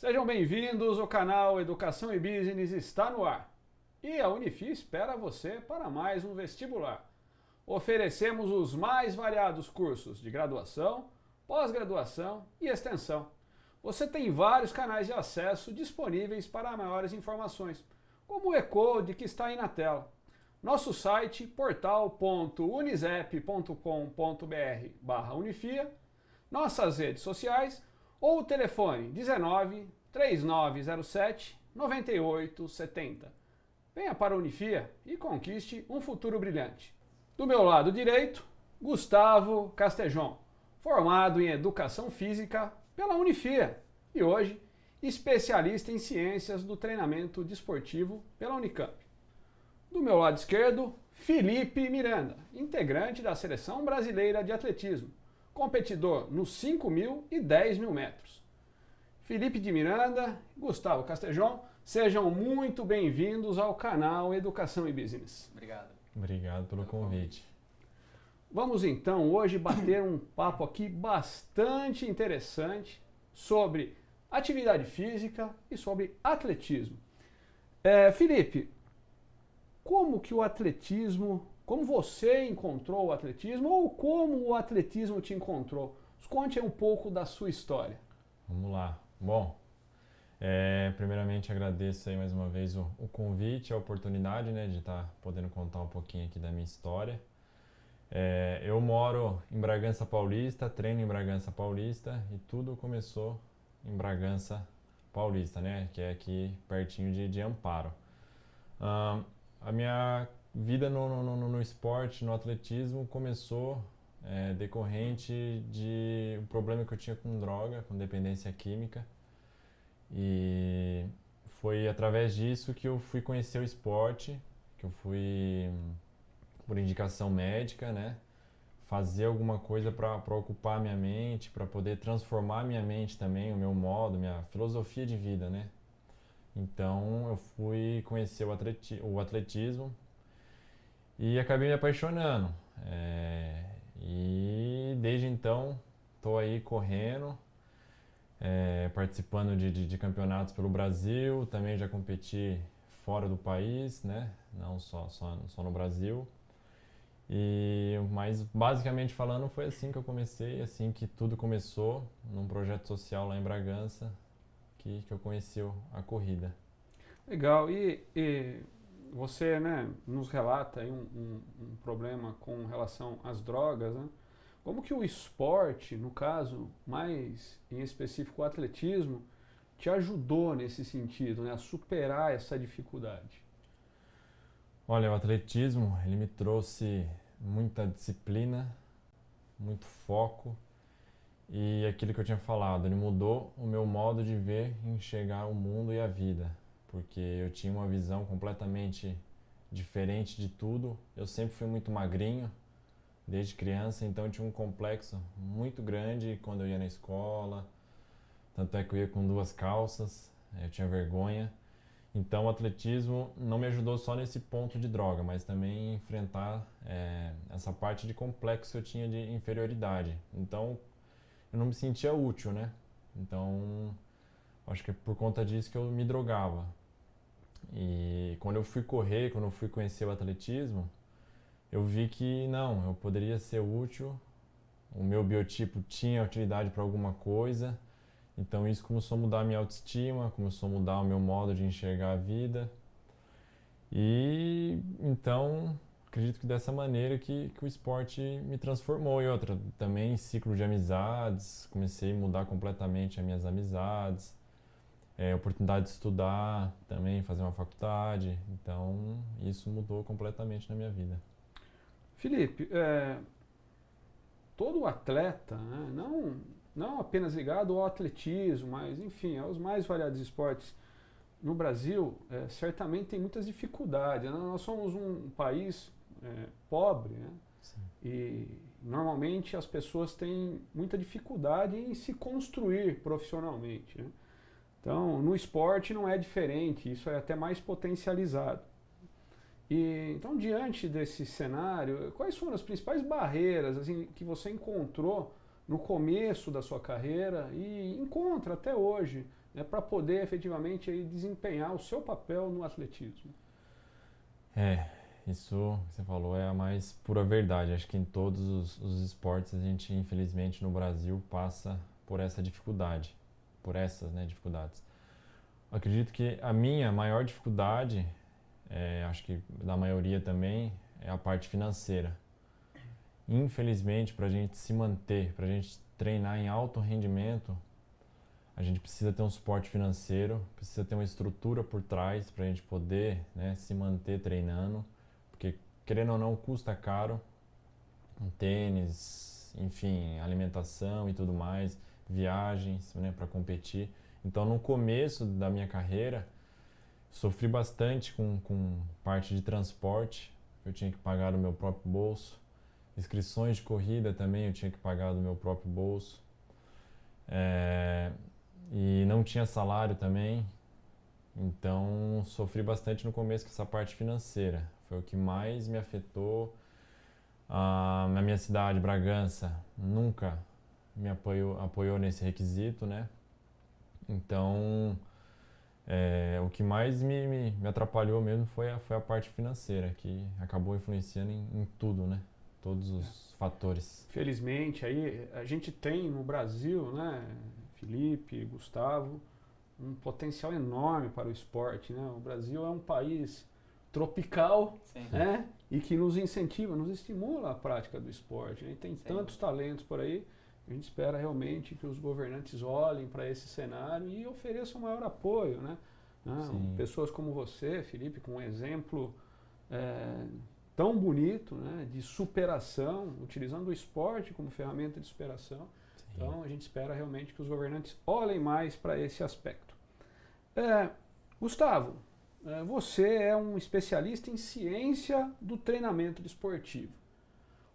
Sejam bem-vindos, o canal Educação e Business está no ar. E a Unifi espera você para mais um vestibular. Oferecemos os mais variados cursos de graduação, pós-graduação e extensão. Você tem vários canais de acesso disponíveis para maiores informações, como o e-code que está aí na tela. Nosso site portal.unisep.com.br/unifia, nossas redes sociais ou o telefone 19 3907 9870. Venha para a Unifia e conquiste um futuro brilhante. Do meu lado direito, Gustavo Castejon, formado em Educação Física pela Unifia e hoje especialista em Ciências do Treinamento Desportivo pela Unicamp. Do meu lado esquerdo, Felipe Miranda, integrante da Seleção Brasileira de Atletismo, competidor nos 5.000 e 10.000 metros. Felipe de Miranda e Gustavo Castejon, sejam muito bem-vindos ao canal Educação e Business. Obrigado. Obrigado pelo convite. Vamos então hoje bater um papo aqui bastante interessante sobre atividade física e sobre atletismo. Felipe, como que o atletismo, como você encontrou o atletismo ou como o atletismo te encontrou? Nos conte um pouco da sua história. Vamos lá. Bom, primeiramente agradeço aí mais uma vez o convite, a oportunidade, né, de estar podendo contar um pouquinho aqui da minha história. Eu moro em Bragança Paulista, treino em Bragança Paulista e tudo começou em Bragança Paulista, né, que é aqui pertinho de Amparo. A minha vida no esporte, no atletismo, começou decorrente de um problema que eu tinha com droga, com dependência química. E foi através disso que eu fui conhecer o esporte, que eu fui, por indicação médica, né, fazer alguma coisa para ocupar a minha mente, para poder transformar a minha mente também, o meu modo, minha filosofia de vida, né. Então eu fui conhecer o atletismo e acabei me apaixonando. E desde então estou aí correndo, participando de campeonatos pelo Brasil, também já competi fora do país, né? Não só no Brasil. Mas basicamente falando foi assim que eu comecei, assim que tudo começou, num projeto social lá em Bragança, que eu conheci a corrida. Legal, e você, né, nos relata aí um problema com relação às drogas, né? Como que o esporte, no caso, mais em específico o atletismo, te ajudou nesse sentido, né, a superar essa dificuldade? Olha, o atletismo, ele me trouxe muita disciplina, muito foco e aquilo que eu tinha falado, ele mudou o meu modo de ver e enxergar o mundo e a vida, porque eu tinha uma visão completamente diferente de tudo. Eu sempre fui muito magrinho, desde criança, então eu tinha um complexo muito grande quando eu ia na escola, tanto é que eu ia com 2 calças, eu tinha vergonha. Então o atletismo não me ajudou só nesse ponto de droga, mas também enfrentar essa parte de complexo que eu tinha de inferioridade. Então eu não me sentia útil, né? Então acho que é por conta disso que eu me drogava. E quando eu fui correr, quando eu fui conhecer o atletismo, eu vi que não, eu poderia ser útil, o meu biotipo tinha utilidade para alguma coisa, então isso começou a mudar a minha autoestima, começou a mudar o meu modo de enxergar a vida. E então acredito que dessa maneira que o esporte me transformou. E outra, também ciclo de amizades, comecei a mudar completamente as minhas amizades, oportunidade de estudar também, fazer uma faculdade, então isso mudou completamente na minha vida. Felipe, todo atleta, né, não apenas ligado ao atletismo, mas enfim, aos mais variados esportes no Brasil, certamente tem muitas dificuldades, né? Nós somos um país pobre, né? E normalmente as pessoas têm muita dificuldade em se construir profissionalmente, né? Então, no esporte não é diferente, isso é até mais potencializado. Então, diante desse cenário, quais foram as principais barreiras assim, que você encontrou no começo da sua carreira e encontra até hoje para poder efetivamente aí desempenhar o seu papel no atletismo? Isso que você falou é a mais pura verdade. Acho que em todos os esportes a gente, infelizmente, no Brasil passa por essa dificuldade, por essas, né, dificuldades. Acredito que a minha maior dificuldade, acho que da maioria também, é a parte financeira. Infelizmente, para a gente se manter, para a gente treinar em alto rendimento, a gente precisa ter um suporte financeiro, precisa ter uma estrutura por trás para a gente poder, né, se manter treinando, porque querendo ou não custa caro, um tênis, enfim, alimentação e tudo mais, viagens, né, para competir. Então no começo da minha carreira sofri bastante com parte de transporte, eu tinha que pagar do meu próprio bolso, inscrições de corrida também eu tinha que pagar do meu próprio bolso. E não tinha salário também, então sofri bastante no começo com essa parte financeira. Foi o que mais me afetou. Na minha cidade, Bragança, nunca me apoiou nesse requisito, né? Então, o que mais me atrapalhou mesmo foi a parte financeira, que acabou influenciando em tudo, né? Todos os fatores. Felizmente, aí a gente tem no Brasil, né, Felipe, Gustavo, um potencial enorme para o esporte, né? O Brasil é um país tropical, né? E que nos incentiva, nos estimula a prática do esporte. A gente tem tantos talentos por aí, a gente espera realmente que os governantes olhem para esse cenário e ofereçam maior apoio, né? Pessoas como você, Felipe, com um exemplo tão bonito, né, de superação, utilizando o esporte como ferramenta de superação. Sim. Então a gente espera realmente que os governantes olhem mais para esse aspecto. Gustavo, você é um especialista em ciência do treinamento desportivo.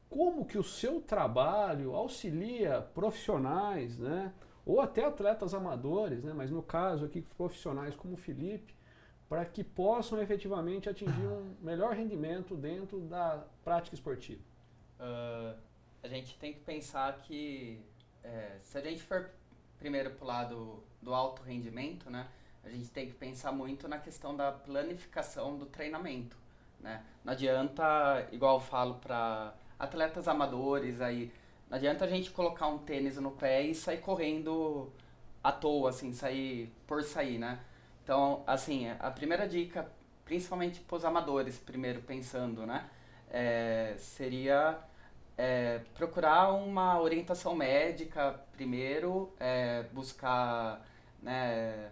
Como que o seu trabalho auxilia profissionais, né, ou até atletas amadores, né, mas no caso aqui profissionais como o Felipe, para que possam efetivamente atingir um melhor rendimento dentro da prática esportiva? A gente tem que pensar que se a gente for primeiro para o lado do alto rendimento, né, a gente tem que pensar muito na questão da planificação do treinamento, né? Não adianta, igual eu falo para atletas amadores, aí, não adianta a gente colocar um tênis no pé e sair correndo à toa, assim, sair por sair, né? Então, assim, a primeira dica, principalmente para os amadores, primeiro pensando, né, seria procurar uma orientação médica primeiro, buscar, né,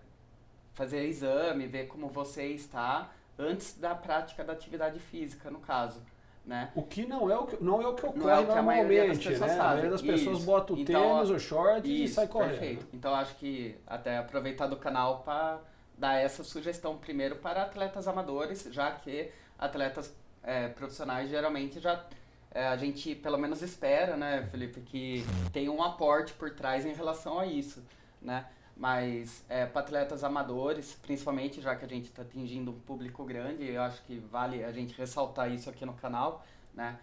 fazer exame, ver como você está antes da prática da atividade física, no caso, né? O que não é o que ocorre normalmente, né? A maioria das pessoas bota o tênis, o short e sai correndo. Perfeito. Então, acho que até aproveitar do canal para dar essa sugestão primeiro para atletas amadores, já que atletas profissionais geralmente a gente pelo menos espera, né, Felipe, que tem um aporte por trás em relação a isso, né? Mas para atletas amadores, principalmente, já que a gente está atingindo um público grande, eu acho que vale a gente ressaltar isso aqui no canal, né?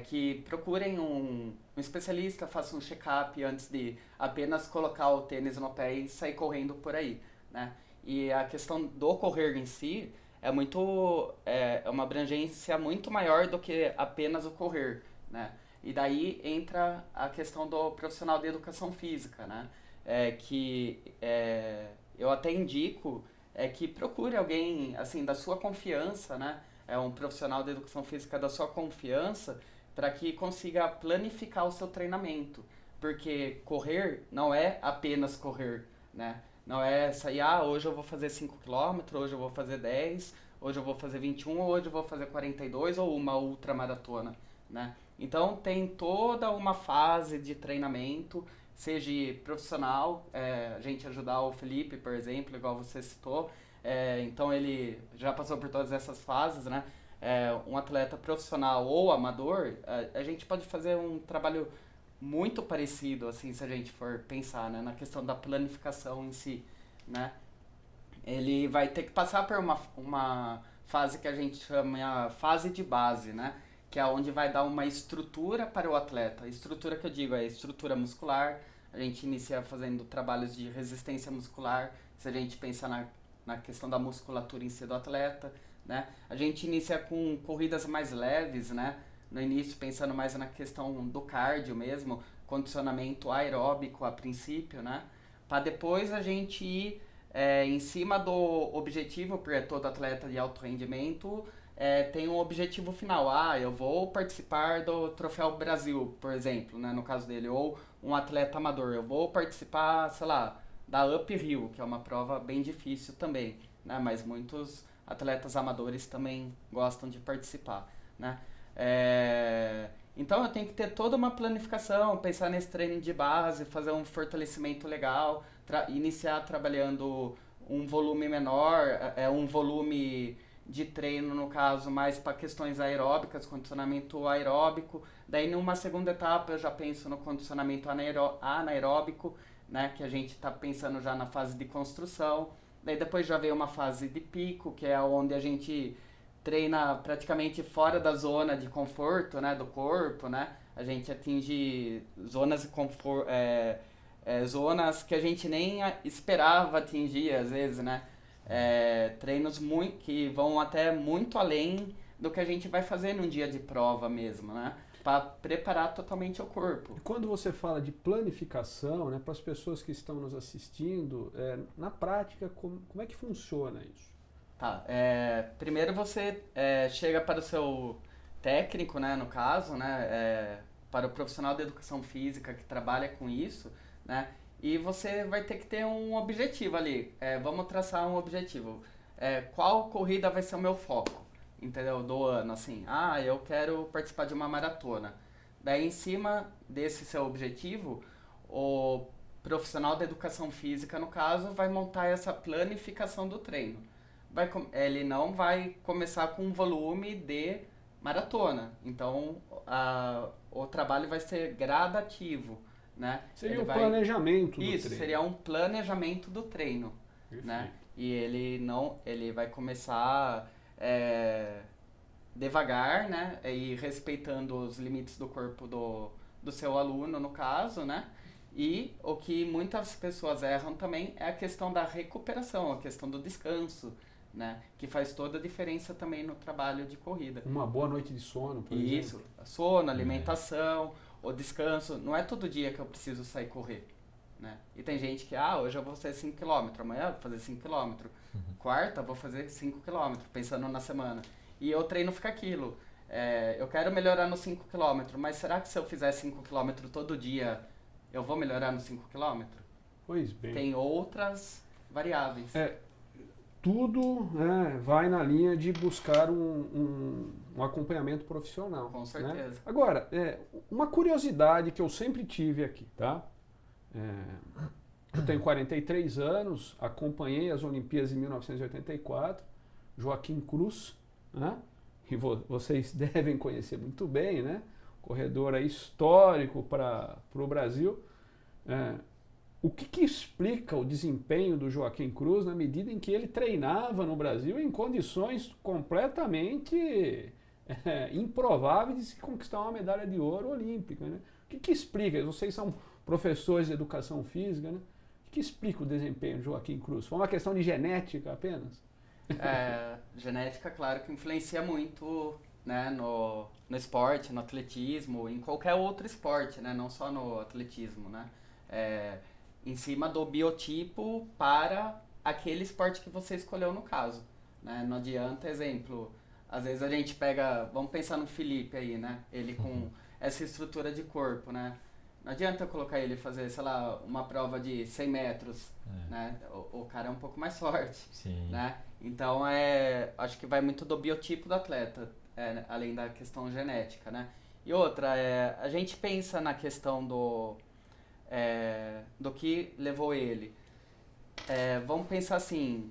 Que procurem um especialista, façam um check-up antes de apenas colocar o tênis no pé e sair correndo por aí, né? E a questão do correr em si é uma abrangência muito maior do que apenas o correr, né? E daí entra a questão do profissional de educação física, né? Eu até indico que procure alguém assim da sua confiança, né? Um profissional de educação física da sua confiança para que consiga planificar o seu treinamento, porque correr não é apenas correr, né? Não é sair, hoje eu vou fazer 5 km, hoje eu vou fazer 10, hoje eu vou fazer 21, hoje eu vou fazer 42 ou uma ultramaratona, né? Então tem toda uma fase de treinamento, seja profissional, a gente ajudar o Felipe, por exemplo, igual você citou, então ele já passou por todas essas fases, né? Um atleta profissional ou amador, a gente pode fazer um trabalho muito parecido, assim, se a gente for pensar, né, na questão da planificação em si, né? Ele vai ter que passar por uma fase que a gente chama a fase de base, né? Que é onde vai dar uma estrutura para o atleta. A estrutura que eu digo é a estrutura muscular, a gente inicia fazendo trabalhos de resistência muscular, se a gente pensar na questão da musculatura em si do atleta, né? A gente inicia com corridas mais leves, né? No início pensando mais na questão do cardio mesmo, condicionamento aeróbico a princípio, né? Para depois a gente ir em cima do objetivo, porque todo atleta de alto rendimento tem um objetivo final. Eu vou participar do Troféu Brasil, por exemplo, né, no caso dele, ou um atleta amador, eu vou participar, sei lá, da Uphill, que é uma prova bem difícil também, né, mas muitos atletas amadores também gostam de participar, né. Então eu tenho que ter toda uma planificação, pensar nesse treino de base, fazer um fortalecimento legal, iniciar trabalhando um volume menor, um volume de treino, no caso, mais para questões aeróbicas, condicionamento aeróbico. Daí, numa segunda etapa, eu já penso no condicionamento anaeróbico, né, que a gente está pensando já na fase de construção. Daí, depois já veio uma fase de pico, que é onde a gente treina praticamente fora da zona de conforto, né, do corpo, né? A gente atinge zonas de conforto, zonas que a gente nem esperava atingir, às vezes, né? Treinos que vão até muito além do que a gente vai fazer num dia de prova mesmo, né? Para preparar totalmente o corpo. E quando você fala de planificação, né, para as pessoas que estão nos assistindo, na prática, como é que funciona isso? Tá, primeiro você chega para o seu técnico, né, no caso, né, para o profissional de educação física que trabalha com isso, né, e você vai ter que ter um objetivo ali. Vamos traçar um objetivo. Qual corrida vai ser o meu foco, entendeu? Do ano, assim. Eu quero participar de uma maratona. Daí, em cima desse seu objetivo, o profissional da educação física, no caso, vai montar essa planificação do treino. Ele não vai começar com um volume de maratona. Então, o trabalho vai ser gradativo, né? Seria planejamento do treino. Isso, seria um planejamento do treino, né? E ele vai começar devagar, né? E respeitando os limites do corpo do seu aluno, no caso, né? E o que muitas pessoas erram também é a questão da recuperação, a questão do descanso, né? Que faz toda a diferença também no trabalho de corrida. Uma boa noite de sono, por exemplo. Isso, sono, alimentação, o descanso. Não é todo dia que eu preciso sair correr, né? E tem gente que, hoje eu vou fazer 5 km, amanhã eu vou fazer 5 km, quarta eu vou fazer 5 km, pensando na semana. E o treino fica aquilo. Eu quero melhorar nos 5 km, mas será que se eu fizer 5 km todo dia, eu vou melhorar nos 5 km? Pois bem. Tem outras variáveis. Tudo vai na linha de buscar um acompanhamento profissional. Com certeza. Né? Agora, uma curiosidade que eu sempre tive aqui, tá? Eu tenho 43 anos, acompanhei as Olimpíadas em 1984, Joaquim Cruz, né? Que vocês devem conhecer muito bem, né? Corredor histórico para o Brasil. O que explica o desempenho do Joaquim Cruz na medida em que ele treinava no Brasil em condições completamente improváveis de se conquistar uma medalha de ouro olímpica, né? O que explica? Vocês são professores de educação física, né? O que explica o desempenho do Joaquim Cruz? Foi uma questão de genética apenas? Genética, claro, que influencia muito, né, no esporte, no atletismo, em qualquer outro esporte, né? Não só no atletismo, né? Em cima do biotipo para aquele esporte que você escolheu no caso, né? Não adianta, exemplo, às vezes a gente pega, vamos pensar no Felipe aí, né? Ele com essa estrutura de corpo, né? Não adianta eu colocar ele fazer, sei lá, uma prova de 100 metros, né? O cara é um pouco mais forte, Sim. né? Então, acho que vai muito do biotipo do atleta, além da questão genética, né? E outra, a gente pensa na questão do que levou ele. Vamos pensar assim,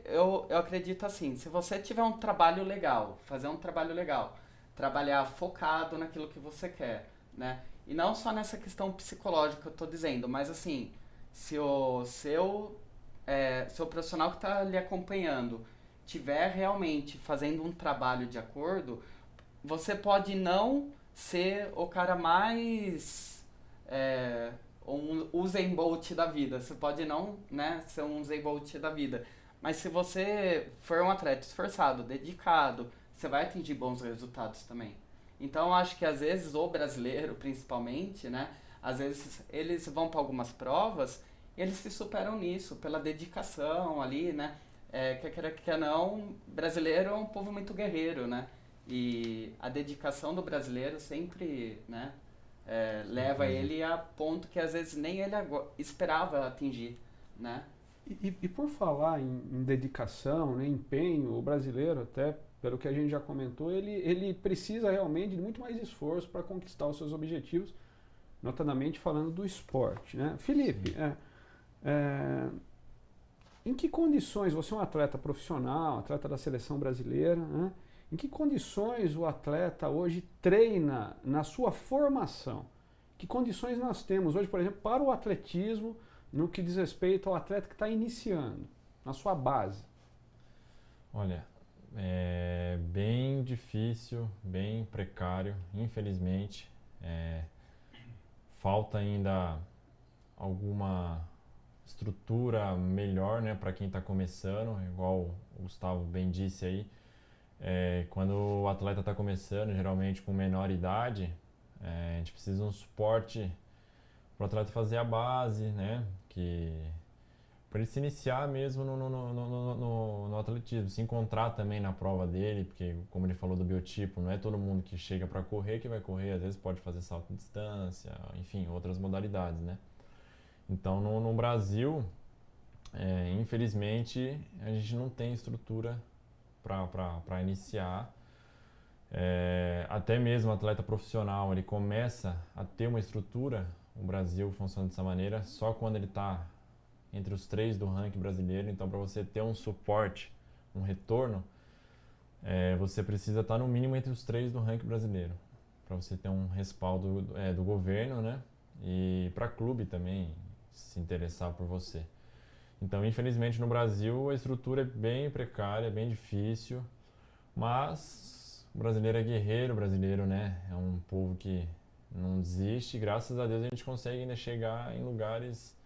eu acredito assim, se você tiver um trabalho legal, fazer um trabalho legal, trabalhar focado naquilo que você quer, né? E não só nessa questão psicológica que eu estou dizendo, mas assim, se o seu profissional que está lhe acompanhando tiver realmente fazendo um trabalho de acordo, você pode não ser o cara mais um Usain Bolt da vida. Você pode não, né, ser um Usain Bolt da vida. Mas se você for um atleta esforçado, dedicado, você vai atingir bons resultados também. Então, eu acho que às vezes, o brasileiro principalmente, né, às vezes eles vão para algumas provas e eles se superam nisso, pela dedicação ali, né? Quer quer não, brasileiro é um povo muito guerreiro, né? E a dedicação do brasileiro sempre, né, leva ele a ponto que às vezes nem ele esperava atingir, né? E por falar em dedicação, né, empenho, o brasileiro, até pelo que a gente já comentou, ele precisa realmente de muito mais esforço para conquistar os seus objetivos, notadamente falando do esporte, né? Felipe, em que condições, você é um atleta profissional, atleta da seleção brasileira, né? Em que condições o atleta hoje treina na sua formação? Que condições nós temos hoje, por exemplo, para o atletismo, no que diz respeito ao atleta que está iniciando, na sua base? Olha, é bem difícil, bem precário, infelizmente. Falta ainda alguma estrutura melhor, né, para quem está começando, igual o Gustavo bem disse aí. Quando o atleta está começando, geralmente com menor idade, a gente precisa de um suporte para o atleta fazer a base, né, para ele se iniciar mesmo no atletismo, se encontrar também na prova dele, porque como ele falou do biotipo, não é todo mundo que chega para correr que vai correr, às vezes pode fazer salto de distância, enfim, outras modalidades, né. Então no Brasil, infelizmente, a gente não tem estrutura para iniciar. Até mesmo o atleta profissional, ele começa a ter uma estrutura, o Brasil funciona dessa maneira, só quando ele está entre os 3 do ranking brasileiro. Então, para você ter um suporte, um retorno, você precisa estar no mínimo entre os 3 do ranking brasileiro, para você ter um respaldo do governo, né? E para clube também se interessar por você. Então, infelizmente, no Brasil a estrutura é bem precária, bem difícil, mas o brasileiro é guerreiro, o brasileiro, né, é um povo que não desiste. Graças a Deus a gente consegue ainda chegar em lugares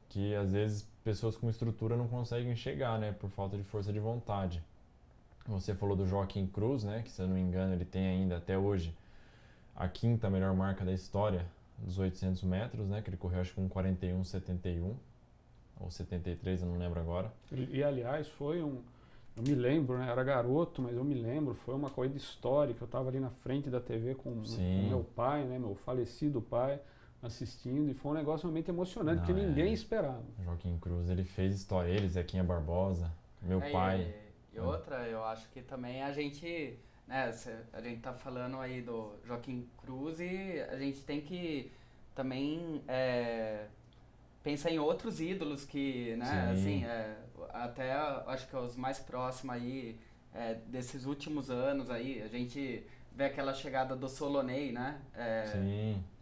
que às vezes pessoas com estrutura não conseguem chegar, né, por falta de força de vontade. Você falou do Joaquim Cruz, né, que se eu não me engano ele tem ainda até hoje a 5ª melhor marca da história dos 800 metros, né, que ele correu acho que com 41,71 ou 73, eu não lembro agora. E aliás, eu me lembro, né, era garoto, mas eu me lembro, foi uma corrida histórica, eu estava ali na frente da TV com meu pai, né, meu falecido pai, assistindo, e foi um negócio realmente emocionante, que ninguém esperava. Joaquim Cruz, ele fez história, ele, Zequinha Barbosa, meu pai. E outra, eu acho que também a gente, né, a gente tá falando aí do Joaquim Cruz e a gente tem que também pensar em outros ídolos que, né, assim, até acho que os mais próximos aí desses últimos anos aí, a gente vê aquela chegada do Solonei, né,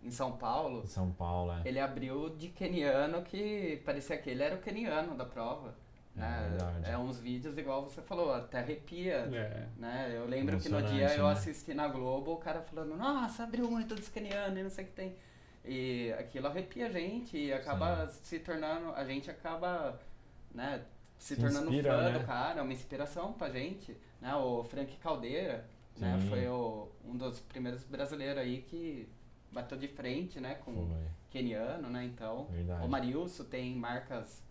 em São Paulo. Em São Paulo, Ele abriu de queniano que parecia que ele era o queniano da prova. Verdade. Uns vídeos igual você falou, até arrepia, né? Eu lembro que no dia Emocionante, eu né? assisti na Globo, o cara falando, nossa, abriu muito dos quenianos e não sei o que tem. E aquilo arrepia a gente e acaba se tornando, a gente acaba, né, se tornando inspira, fã né? do cara, uma inspiração pra gente, né? O Frank Caldeira, né, foi um dos primeiros brasileiros aí que bateu de frente, né, com queniano, né? Então, Verdade. o Marilson tem marcas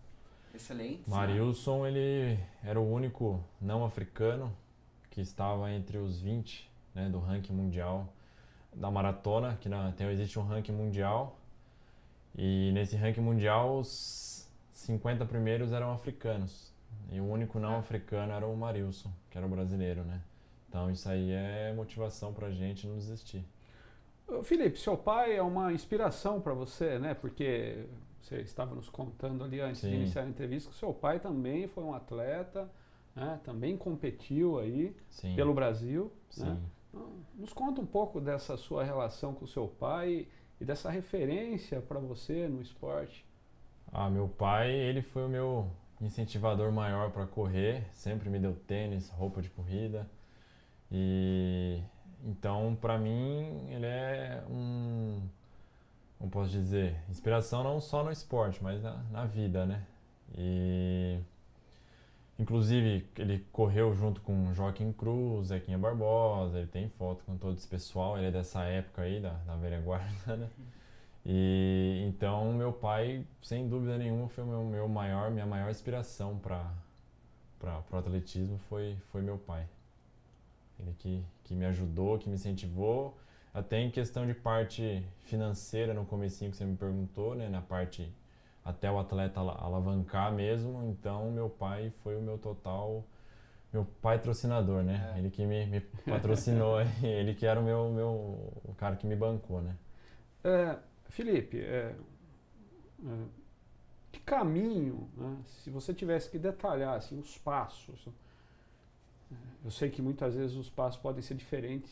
excelentes. Marilson, ele era o único não africano que estava entre os 20, né, do ranking mundial da maratona, que existe um ranking mundial, e nesse ranking mundial os 50 primeiros eram africanos, e o único não africano era o Marilson, que era o brasileiro, né? Então isso aí é motivação pra gente não desistir. Felipe, seu pai é uma inspiração para você, né? Porque você estava nos contando ali antes de iniciar a entrevista que seu pai também foi um atleta, né? Também competiu aí pelo Brasil. Né? Nos conta um pouco dessa sua relação com o seu pai e dessa referência para você no esporte. Meu pai, ele foi o meu incentivador maior para correr, sempre me deu tênis, roupa de corrida. E então, para mim, ele é um como posso dizer, inspiração não só no esporte, mas na vida, né? E inclusive ele correu junto com Joaquim Cruz, Zequinha Barbosa, ele tem foto com todo esse pessoal, ele é dessa época aí, da velha guarda, né? E então meu pai, sem dúvida nenhuma, foi minha maior inspiração para o atletismo foi meu pai. Ele que me ajudou, que me incentivou, até em questão de parte financeira, no comecinho que você me perguntou, né, na parte até o atleta alavancar mesmo. Então meu pai foi o meu patrocinador, né? Ele que me patrocinou, ele que era o cara que me bancou, né? Felipe, que caminho, né, se você tivesse que detalhar assim, os passos, eu sei que muitas vezes os passos podem ser diferentes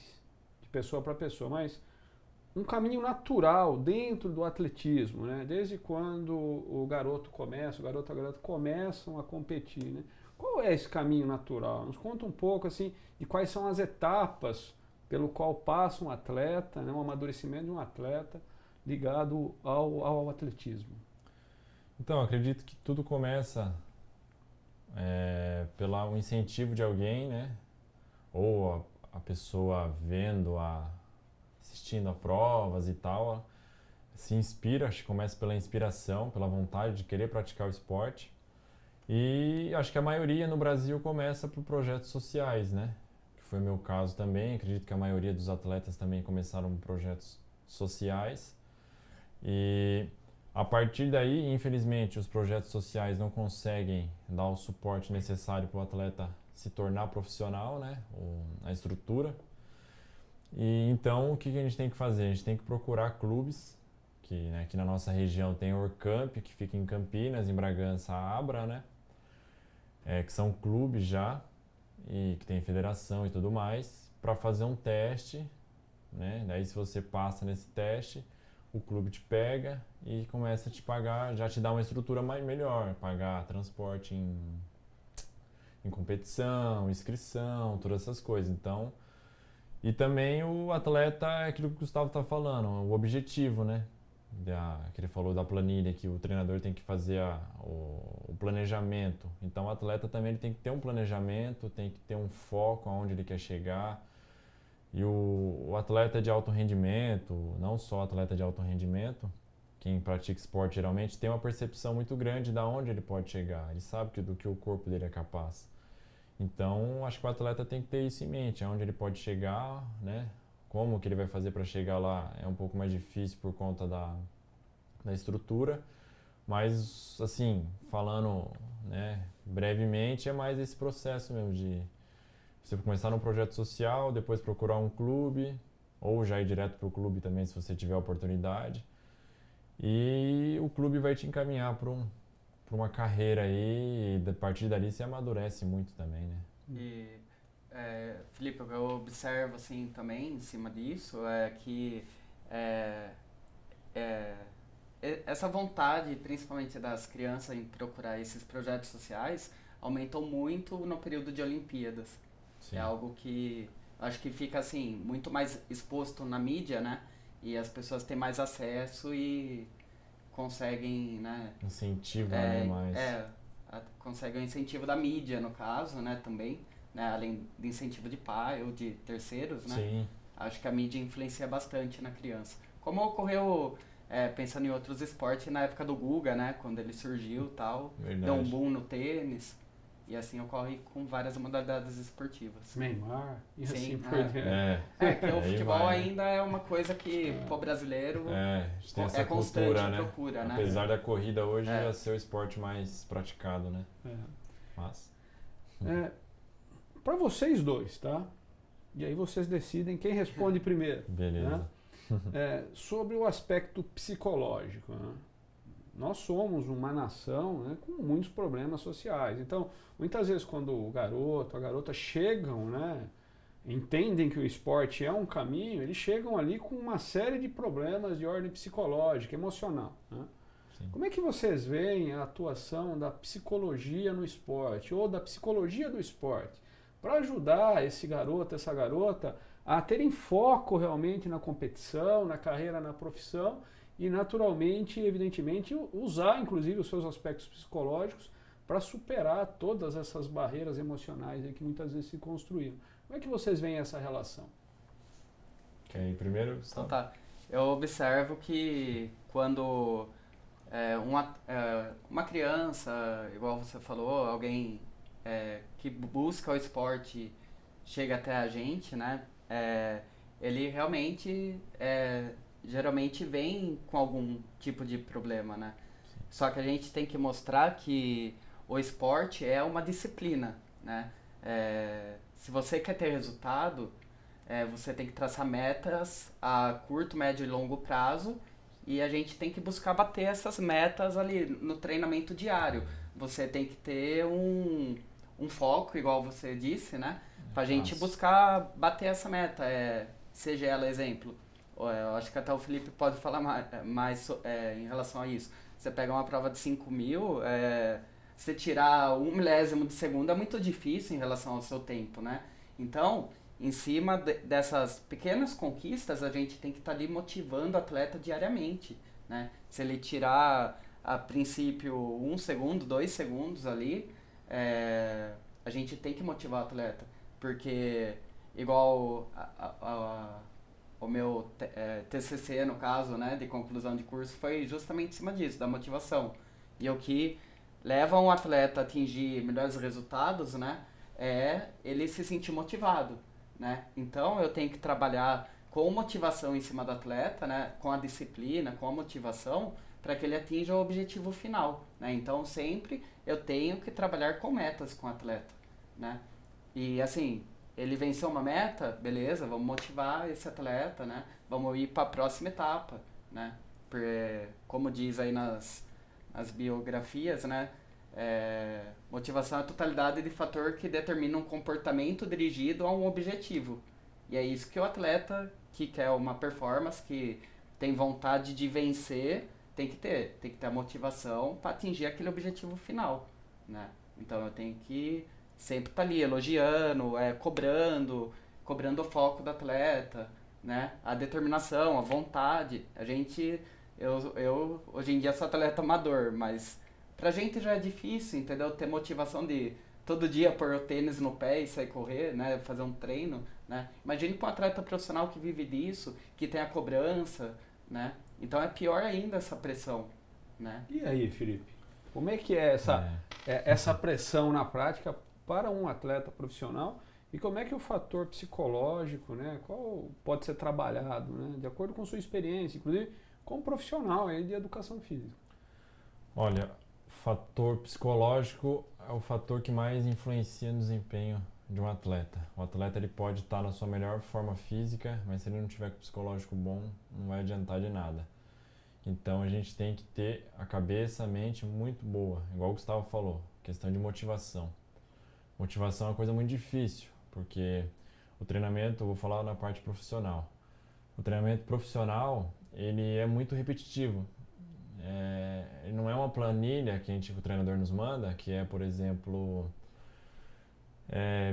de pessoa para pessoa, mas um caminho natural dentro do atletismo, né, desde quando o garoto começa, o garoto e a garota começam a competir, né? Qual é esse caminho natural? Nos conta um pouco assim, de quais são as etapas pelo qual passa um atleta, né, um amadurecimento de um atleta ligado ao atletismo. Então, acredito que tudo começa pelo incentivo de alguém, né? Ou a pessoa vendo, assistindo a provas e tal, se inspira, acho que começa pela inspiração, pela vontade de querer praticar o esporte. E acho que a maioria no Brasil começa por projetos sociais, né? Que foi o meu caso também, acredito que a maioria dos atletas também começaram por projetos sociais. E a partir daí, infelizmente, os projetos sociais não conseguem dar o suporte necessário para o atleta se tornar profissional, né? A estrutura. E então, o que a gente tem que fazer? A gente tem que procurar clubes, que né, aqui na nossa região tem o Orcamp, que fica em Campinas, em Bragança, a Abra, né? Que são clubes já, e que tem federação e tudo mais, para fazer um teste, né? Daí, se você passa nesse teste, o clube te pega e começa a te pagar, já te dá uma estrutura melhor, pagar transporte em competição, inscrição, todas essas coisas. Então, e também o atleta é aquilo que o Gustavo está falando, o objetivo, né? Que ele falou da planilha, que o treinador tem que fazer o planejamento. Então o atleta também ele tem que ter um planejamento, tem que ter um foco aonde ele quer chegar. E o atleta de alto rendimento, não só atleta de alto rendimento, quem pratica esporte geralmente tem uma percepção muito grande de onde ele pode chegar. Ele sabe do que o corpo dele é capaz. Então, acho que o atleta tem que ter isso em mente, aonde ele pode chegar, né? Como que ele vai fazer para chegar lá é um pouco mais difícil por conta da estrutura, mas, assim, falando, né, brevemente, é mais esse processo mesmo de você começar num projeto social, depois procurar um clube, ou já ir direto para o clube também, se você tiver a oportunidade. E o clube vai te encaminhar para uma carreira aí, e a partir dali você amadurece muito também, né? E, Felipe, o que eu observo assim também em cima disso é que essa vontade, principalmente das crianças, em procurar esses projetos sociais, aumentou muito no período de Olimpíadas. Sim. É algo que acho que fica assim muito mais exposto na mídia, né? E as pessoas têm mais acesso e conseguem, né? Incentivo, mais. Conseguem o incentivo da mídia, no caso, né? Também, né? Além do incentivo de pai ou de terceiros, né? Sim. Acho que a mídia influencia bastante na criança. Como ocorreu, pensando em outros esportes, na época do Guga, né? Quando ele surgiu e tal. Verdade. Deu um boom no tênis. E assim ocorre com várias modalidades esportivas. Neymar e sim, assim por diante. Que o futebol ainda é uma coisa que pro brasileiro a gente tem essa constante cultura, né? procura, né? Apesar da corrida hoje já ser o esporte mais praticado, né? Mas... para vocês dois, tá? E aí vocês decidem quem responde primeiro. Beleza. Né? Sobre o aspecto psicológico, né? Nós somos uma nação, né, com muitos problemas sociais. Então, muitas vezes quando o garoto, a garota chegam, né, entendem que o esporte é um caminho, eles chegam ali com uma série de problemas de ordem psicológica, emocional. Né? Como é que vocês veem a atuação da psicologia no esporte, ou da psicologia do esporte, para ajudar esse garoto, essa garota, a terem foco realmente na competição, na carreira, na profissão, e naturalmente, evidentemente, usar inclusive os seus aspectos psicológicos para superar todas essas barreiras emocionais aí que muitas vezes se construíram. Como é que vocês veem essa relação? Quer ir primeiro, Então Gustavo? tá. Eu observo que quando uma criança, igual você falou, alguém que busca o esporte chega até a gente, né? Ele realmente geralmente vem com algum tipo de problema, né? Só que a gente tem que mostrar que o esporte é uma disciplina, né? Se você quer ter resultado, você tem que traçar metas a curto, médio e longo prazo e a gente tem que buscar bater essas metas ali no treinamento diário. Você tem que ter um foco, igual você disse, né? Pra gente Fácil. buscar bater essa meta, seja ela exemplo. Eu acho que até o Felipe pode falar em relação a isso. Você pega uma prova de 5.000, você tirar 1 milésimo de segundo é muito difícil em relação ao seu tempo, né? Então, em cima dessas pequenas conquistas, a gente tem que estar ali motivando o atleta diariamente, né? Se ele tirar, a princípio, 1 segundo, 2 segundos ali, a gente tem que motivar o atleta. Porque, igual o meu TCC, no caso, né, de conclusão de curso, foi justamente em cima disso, da motivação. E o que leva um atleta a atingir melhores resultados, né, é ele se sentir motivado, né? Então eu tenho que trabalhar com motivação em cima do atleta, né, com a disciplina, com a motivação, para que ele atinja o objetivo final, né? Então sempre eu tenho que trabalhar com metas com o atleta, né? E assim, ele venceu uma meta, beleza, vamos motivar esse atleta, né? Vamos ir para a próxima etapa, né? Porque, como diz aí nas biografias, né? Motivação é a totalidade de fator que determina um comportamento dirigido a um objetivo. E é isso que o atleta que quer uma performance, que tem vontade de vencer, tem que ter. Tem que ter a motivação para atingir aquele objetivo final, né? Então eu tenho que sempre estar ali elogiando, cobrando o foco do atleta, né? A determinação, a vontade. Eu hoje em dia sou atleta amador, mas pra gente já é difícil, entendeu? Ter motivação de todo dia pôr o tênis no pé e sair correr, né? Fazer um treino, né? Imagine para um atleta profissional que vive disso, que tem a cobrança, né? Então é pior ainda essa pressão, né? E aí, Felipe? Como é que é essa pressão na prática para um atleta profissional e como é que o fator psicológico, né, qual pode ser trabalhado, né, de acordo com sua experiência, inclusive como profissional aí de educação física? Olha, o fator psicológico é o fator que mais influencia no desempenho de um atleta. O atleta ele pode estar na sua melhor forma física, mas se ele não tiver com o psicológico bom, não vai adiantar de nada. Então a gente tem que ter a cabeça, a mente muito boa, igual o Gustavo falou, questão de motivação. Motivação é uma coisa muito difícil, porque o treinamento, eu vou falar na parte profissional. O treinamento profissional, ele é muito repetitivo. Ele não é uma planilha que o treinador nos manda, que é, por exemplo,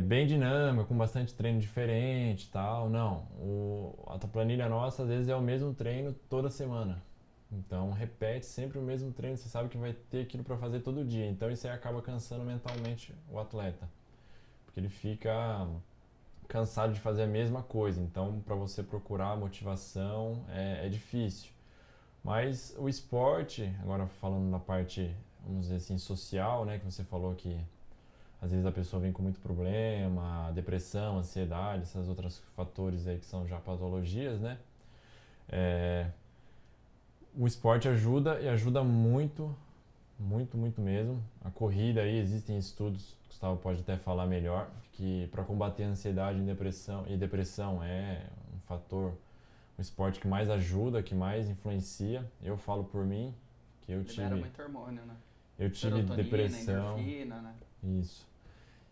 bem dinâmica, com bastante treino diferente e tal. Não, a planilha nossa, às vezes, é o mesmo treino toda semana. Então, repete sempre o mesmo treino, você sabe que vai ter aquilo para fazer todo dia. Então, isso aí acaba cansando mentalmente o atleta, porque ele fica cansado de fazer a mesma coisa. Então, para você procurar motivação é difícil. Mas o esporte, agora falando na parte, vamos dizer assim, social, né, que você falou que às vezes a pessoa vem com muito problema, depressão, ansiedade, esses outros fatores aí que são já patologias, né? O esporte ajuda e ajuda muito, muito, muito mesmo. A corrida aí, existem estudos, o Gustavo pode até falar melhor, que para combater a ansiedade e depressão é um fator, o esporte que mais ajuda, que mais influencia. Eu falo por mim, que eu Libera muito hormônio, né? eu tive Serotonina, depressão. endorfina, né? Isso.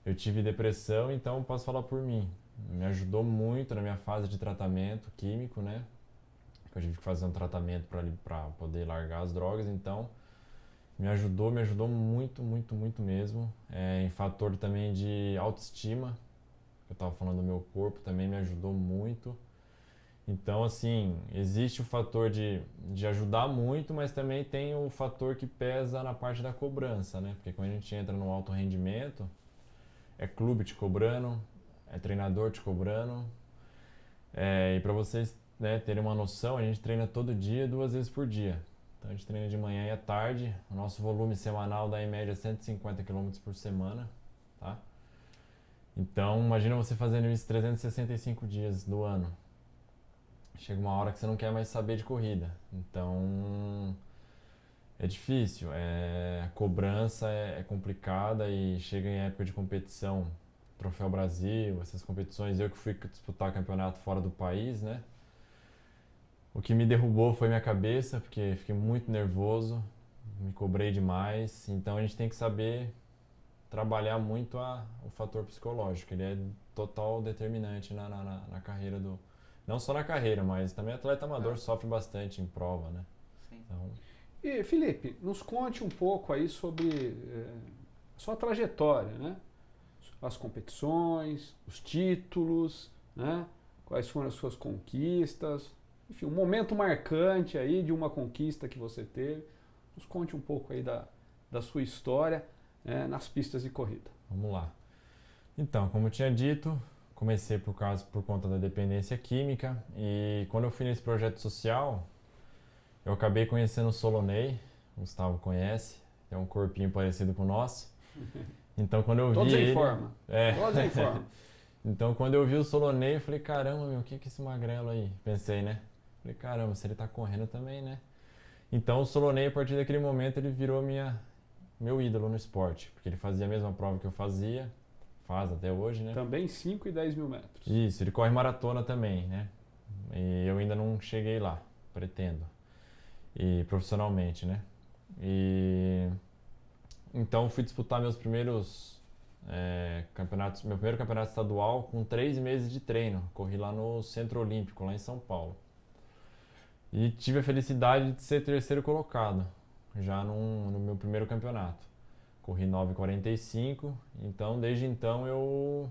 Eu tive depressão, então posso falar por mim. Me ajudou muito na minha fase de tratamento químico, né? Eu tive que fazer um tratamento para poder largar as drogas, então me ajudou muito, muito, muito mesmo. Em fator também de autoestima, eu estava falando do meu corpo, também me ajudou muito. Então, assim, existe o fator de ajudar muito, mas também tem o fator que pesa na parte da cobrança, né? Porque quando a gente entra no alto rendimento, é clube te cobrando, é treinador te cobrando. E para vocês, né, terem uma noção, a gente treina todo dia, 2 vezes por dia. Então a gente treina de manhã e à tarde. O nosso volume semanal dá em média 150 km por semana, tá? Então imagina você fazendo isso 365 dias do ano. Chega uma hora que você não quer mais saber de corrida. Então é difícil, a cobrança é complicada e chega em época de competição, Troféu Brasil, essas competições, eu que fui disputar campeonato fora do país, né? O que me derrubou foi minha cabeça, porque fiquei muito nervoso, me cobrei demais, então a gente tem que saber trabalhar muito o fator psicológico, ele é total determinante na carreira do... Não só na carreira, mas também atleta amador sofre bastante em prova, né? Sim. Então... E Felipe, nos conte um pouco aí sobre sua trajetória, né? As competições, os títulos, né? Quais foram as suas conquistas, enfim, um momento marcante aí de uma conquista que você teve. Nos conte um pouco aí da sua história nas pistas de corrida. Vamos lá. Então, como eu tinha dito, comecei por conta da dependência química e quando eu fui nesse projeto social, eu acabei conhecendo o Solonei, o Gustavo conhece, tem um corpinho parecido com o nosso. Então quando eu vi Todos em ele... forma. Todos em forma. Então quando eu vi o Solonei, eu falei, caramba, meu, o que é esse magrelo aí? Pensei, né? Falei, caramba, se ele tá correndo também, né? Então o Solonei, a partir daquele momento, ele virou meu ídolo no esporte, porque ele fazia a mesma prova que eu fazia, faz até hoje, né? Também 5 e 10 mil metros. Isso, ele corre maratona também, né? E eu ainda não cheguei lá, pretendo. E profissionalmente, né? E então fui disputar meus primeiros campeonatos, meu primeiro campeonato estadual com 3 meses de treino. Corri lá no Centro Olímpico, lá em São Paulo. E tive a felicidade de ser terceiro colocado, já no meu primeiro campeonato. Corri 9,45, então desde então eu,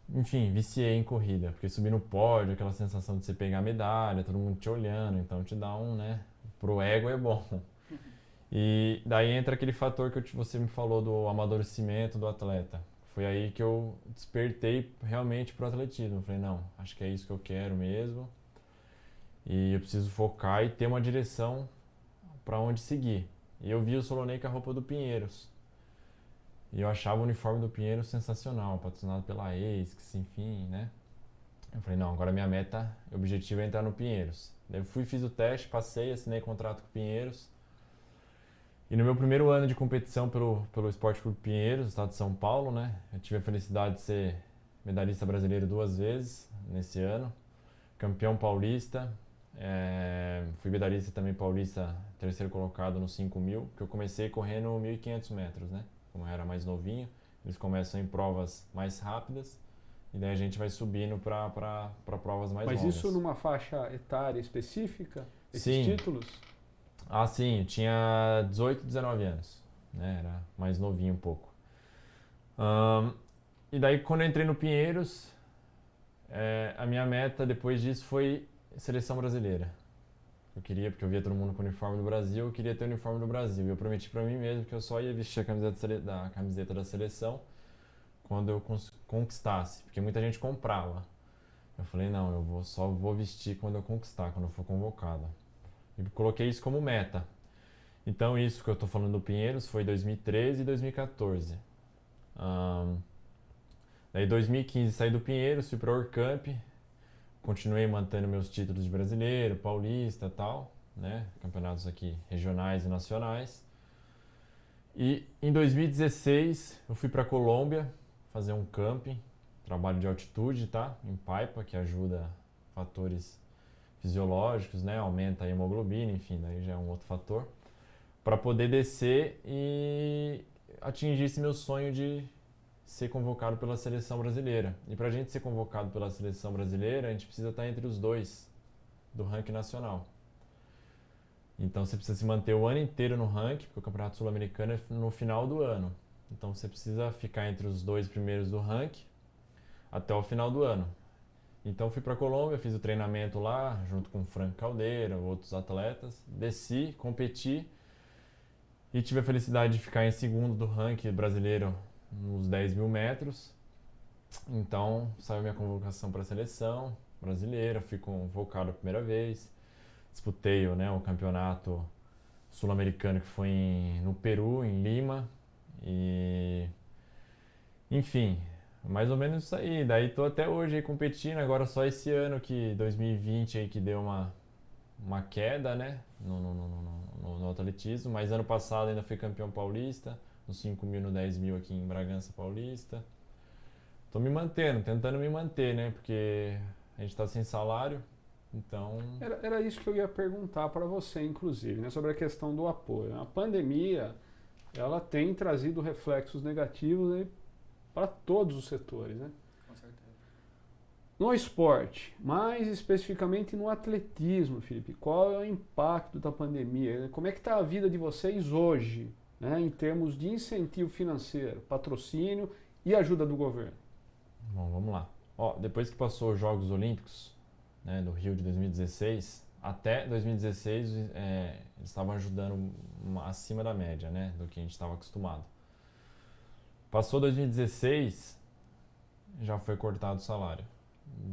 enfim, viciei em corrida, porque subir no pódio, aquela sensação de você pegar a medalha, todo mundo te olhando, então te dá né, pro ego é bom. E daí entra aquele fator que você me falou do amadurecimento do atleta. Foi aí que eu despertei realmente pro atletismo. Eu falei, não, acho que é isso que eu quero mesmo. E eu preciso focar e ter uma direção para onde seguir. E eu vi o Solonei com a roupa do Pinheiros. E eu achava o uniforme do Pinheiros sensacional, patrocinado pela ASICS, enfim, né? Eu falei, não, agora minha meta, o objetivo é entrar no Pinheiros. Daí eu fiz o teste, passei, assinei contrato com o Pinheiros. E no meu primeiro ano de competição pelo Esporte Clube Pinheiros, estado de São Paulo, né? Eu tive a felicidade de ser medalhista brasileiro 2 vezes nesse ano. Campeão paulista. Fui medalhista também paulista, terceiro colocado no 5.000, porque eu comecei correndo 1.500 metros, né? Como eu era mais novinho, eles começam em provas mais rápidas e daí a gente vai subindo para provas mais longas. Mas isso numa faixa etária específica? Esses Sim. títulos? Ah, sim, eu tinha 18, 19 anos, né? Era mais novinho um pouco. E daí quando eu entrei no Pinheiros, a minha meta depois disso foi seleção brasileira. Eu queria, porque eu via todo mundo com o uniforme do Brasil, eu queria ter o uniforme do Brasil. Eu prometi pra mim mesmo que eu só ia vestir a camiseta da seleção quando eu conquistasse, porque muita gente comprava. Eu falei, não, só vou vestir quando eu conquistar, quando eu for convocado. E coloquei isso como meta. Então isso que eu tô falando do Pinheiros foi 2013 e 2014. Daí 2015 saí do Pinheiros, fui para o Orcamp, continuei mantendo meus títulos de brasileiro, paulista e tal, né? Campeonatos aqui regionais e nacionais. E em 2016 eu fui para a Colômbia fazer um camping, trabalho de altitude, tá? Em Paipa, que ajuda fatores fisiológicos, né? Aumenta a hemoglobina, enfim, daí já é um outro fator. Para poder descer e atingir esse meu sonho de ser convocado pela seleção brasileira. E para a gente ser convocado pela seleção brasileira, a gente precisa estar entre os 2 do ranking nacional. Então você precisa se manter o ano inteiro no ranking, porque o Campeonato Sul-Americano é no final do ano. Então você precisa ficar entre os 2 primeiros do ranking até o final do ano. Então fui para a Colômbia, fiz o treinamento lá, junto com o Franco Caldeira, outros atletas. Desci, competi e tive a felicidade de ficar em segundo do ranking brasileiro nos 10 mil metros. Então saiu minha convocação para a seleção brasileira, fui convocado a primeira vez. Disputei o campeonato sul-americano que foi no Peru, em Lima. E enfim, mais ou menos isso aí. Daí tô até hoje aí competindo, agora só esse ano que 2020 aí que deu uma queda, né, no atletismo, mas ano passado ainda fui campeão paulista, no 5 mil, no 10 mil aqui em Bragança Paulista. Tô me mantendo, tentando me manter, né, porque a gente tá sem salário, então... Era isso que eu ia perguntar para você, inclusive, né, sobre a questão do apoio. A pandemia, ela tem trazido reflexos negativos aí para todos os setores, né? Com certeza. No esporte, mais especificamente no atletismo, Felipe, qual é o impacto da pandemia? Como é que está a vida de vocês hoje, né, em termos de incentivo financeiro, patrocínio e ajuda do governo? Bom, vamos lá. Depois que passou os Jogos Olímpicos, né, do Rio de 2016, até 2016 eles estavam ajudando acima da média, né, do que a gente estava acostumado. Passou 2016, já foi cortado o salário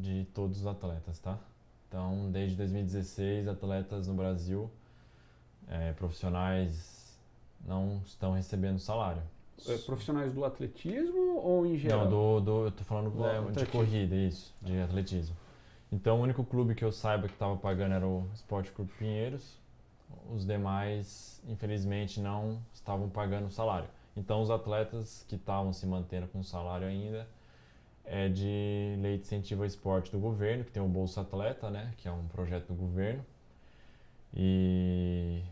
de todos os atletas, tá? Então, desde 2016, atletas no Brasil, profissionais, não estão recebendo salário. Profissionais do atletismo ou em geral? Não, eu tô falando de corrida, isso, de atletismo. Então, o único clube que eu saiba que estava pagando era o Esporte Clube Pinheiros. Os demais, infelizmente, não estavam pagando salário. Então, os atletas que estavam se mantendo com salário ainda é de Lei de Incentivo ao Esporte do governo, que tem o Bolsa Atleta, né, que é um projeto do governo.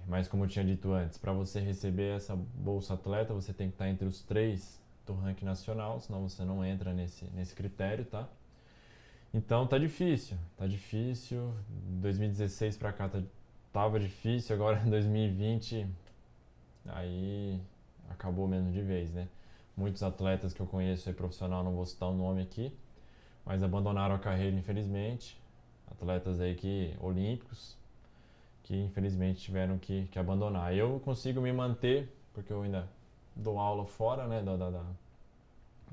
Mas como eu tinha dito antes, para você receber essa Bolsa Atleta, você tem que estar entre os 3 do ranking nacional, senão você não entra nesse critério, tá? Então tá difícil. 2016 para cá tava difícil, agora em 2020 aí acabou mesmo de vez, né? Muitos atletas que eu conheço aí profissional, não vou citar o nome aqui, mas abandonaram a carreira, infelizmente. Atletas aí olímpicos que infelizmente tiveram que abandonar. Eu consigo me manter, porque eu ainda dou aula fora, né,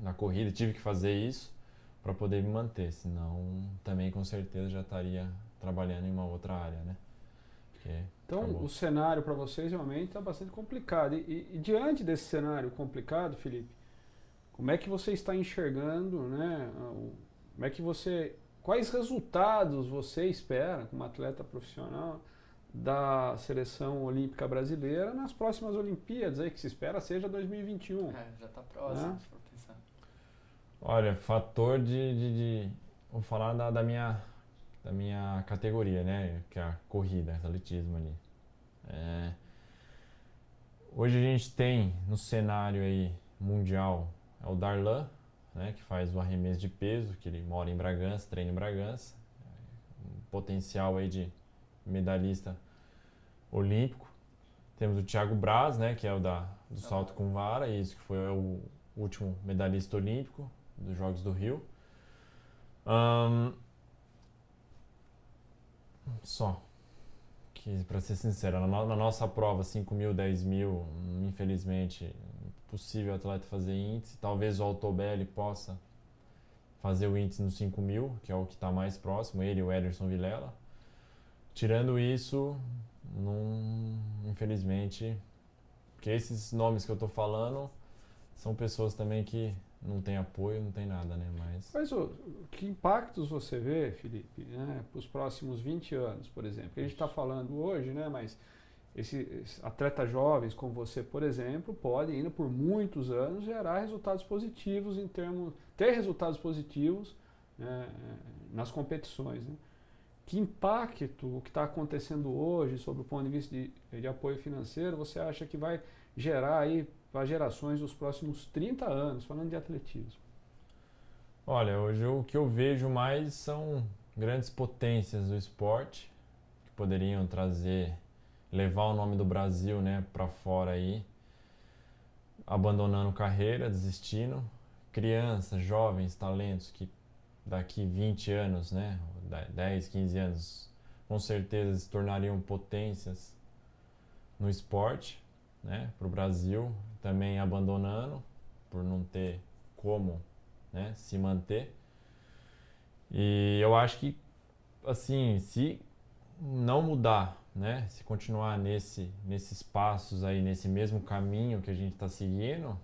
da corrida, tive que fazer isso para poder me manter, senão também com certeza já estaria trabalhando em uma outra área, né? Então, acabou. O cenário para vocês realmente está bastante complicado. E diante desse cenário complicado, Felipe, como é que você está enxergando, né? Quais resultados você espera como atleta profissional da seleção olímpica brasileira nas próximas Olimpíadas, aí que se espera seja 2021? Já está próximo, se for pensar. Olha, fator vou falar da minha categoria, né, que é a corrida, atletismo ali. Hoje a gente tem no cenário aí mundial o Darlan, né, que faz o arremesso de peso, que ele mora em Bragança, treina em Bragança, um potencial aí de medalhista olímpico. Temos o Thiago Braz, né, que é o do salto com vara, isso que foi o último medalhista olímpico dos Jogos do Rio. Só que, para ser sincero, na nossa prova 5 mil, 10 mil, infelizmente possível o atleta fazer índice. Talvez o Altobelli possa fazer o índice no 5 mil, que é o que está mais próximo, ele e o Ederson Vilela. Tirando isso, infelizmente, porque esses nomes que eu estou falando são pessoas também que não tem apoio, não tem nada, né? Mas que impactos você vê, Felipe, né, para os próximos 20 anos, por exemplo? A gente está falando hoje, né, mas esses atletas jovens como você, por exemplo, podem ainda por muitos anos gerar resultados positivos ter resultados positivos, né, nas competições, né? Que impacto o que está acontecendo hoje, sob o ponto de vista de apoio financeiro, você acha que vai gerar aí para gerações dos próximos 30 anos, falando de atletismo? Olha, hoje o que eu vejo mais são grandes potências do esporte que poderiam levar o nome do Brasil, né, para fora aí, abandonando carreira, desistindo. Crianças, jovens, talentos que daqui 20 anos, né, 10, 15 anos, com certeza se tornariam potências no esporte, né, para o Brasil, também abandonando por não ter como, né, se manter. E eu acho que, assim, se não mudar, né, se continuar nesses passos aí, nesse mesmo caminho que a gente está seguindo,